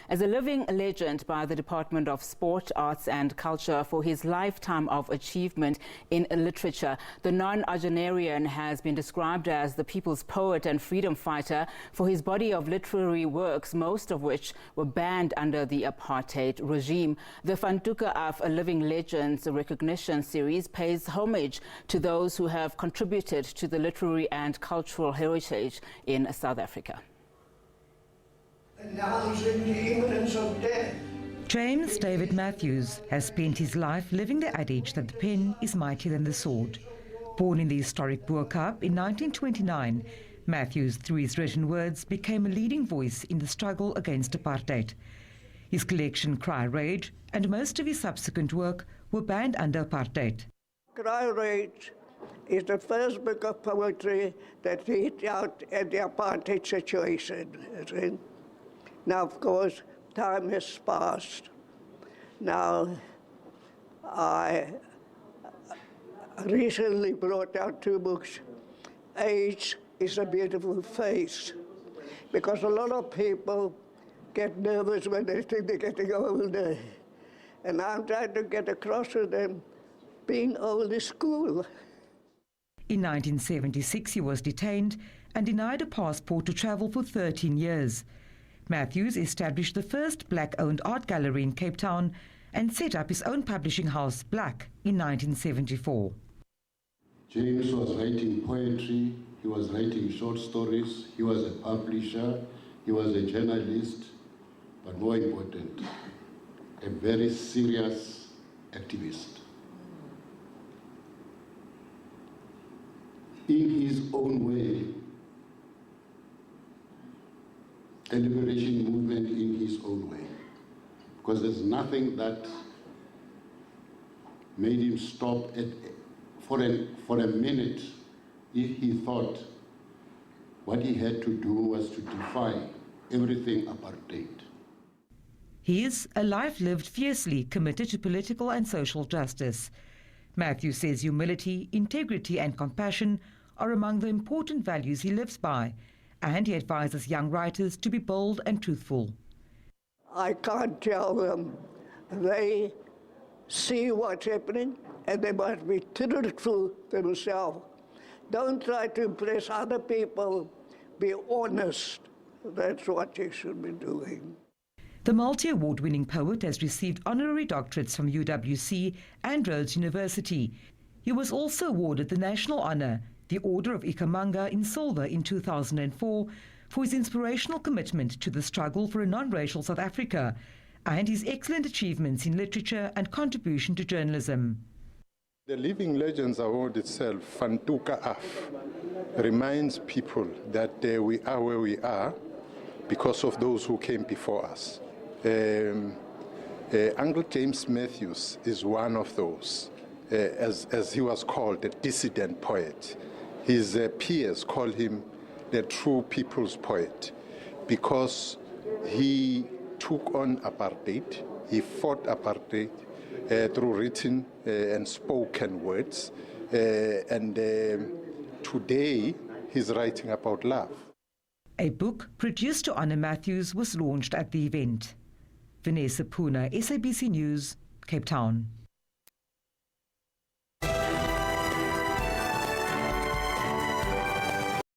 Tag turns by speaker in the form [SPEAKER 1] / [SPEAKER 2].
[SPEAKER 1] as a living legend by the Department of Sport, Arts and Culture for his lifetime of achievement in literature. The nonagenarian has been described as the people's poet and freedom fighter for his body of literary works, most of which were banned under the apartheid regime. The Toeka of a Living Legends recognition series pays homage to those who have contributed to the literary and cultural heritage in South Africa.
[SPEAKER 2] Announcing the imminence of death.
[SPEAKER 3] James David Matthews has spent his life living the adage that the pen is mightier than the sword. Born in the historic Boer Kaap in 1929, Matthews, through his written words, became a leading voice in the struggle against apartheid. His collection Cry Rage and most of his subsequent work were banned under apartheid.
[SPEAKER 2] Cry Rage is the first book of poetry that hit out at the apartheid situation. Now, of course, time has passed. Now, I recently brought out two books. Age is a Beautiful Face, because a lot of people get nervous when they think they're getting older. And I'm trying to get across to them, being old is cool.
[SPEAKER 3] In 1976, he was detained and denied a passport to travel for 13 years. Matthews established the first black-owned art gallery in Cape Town and set up his own publishing house, Black, in 1974.
[SPEAKER 4] James was writing poetry, he was writing short stories, he was a publisher, he was a journalist, but more important, a very serious activist. In his own way, a liberation movement in his own way, because there's nothing that made him stop for a minute if he thought what he had to do was to defy everything apartheid.
[SPEAKER 3] He is a life lived fiercely committed to political and social justice. Matthew says humility, integrity and compassion are among the important values he lives by, and he advises young writers to be bold and truthful.
[SPEAKER 2] I can't tell them. They see what's happening and they must be truthful themselves. Don't try to impress other people. Be honest. That's what you should be doing.
[SPEAKER 3] The multi-award-winning poet has received honorary doctorates from UWC and Rhodes University. He was also awarded the national honour, the Order of Ikamanga in silver in 2004, for his inspirational commitment to the struggle for a non-racial South Africa and his excellent achievements in literature and contribution to journalism.
[SPEAKER 5] The Living Legends Award itself, Van Toeka af, reminds people that we are where we are because of those who came before us. Uncle James Matthews is one of those, as he was called, a dissident poet. His peers call him the true people's poet because he took on apartheid, he fought apartheid through written and spoken words, and today he's writing about love.
[SPEAKER 3] A book produced to honour Matthews was launched at the event. Vanessa Puna, SABC News, Cape Town.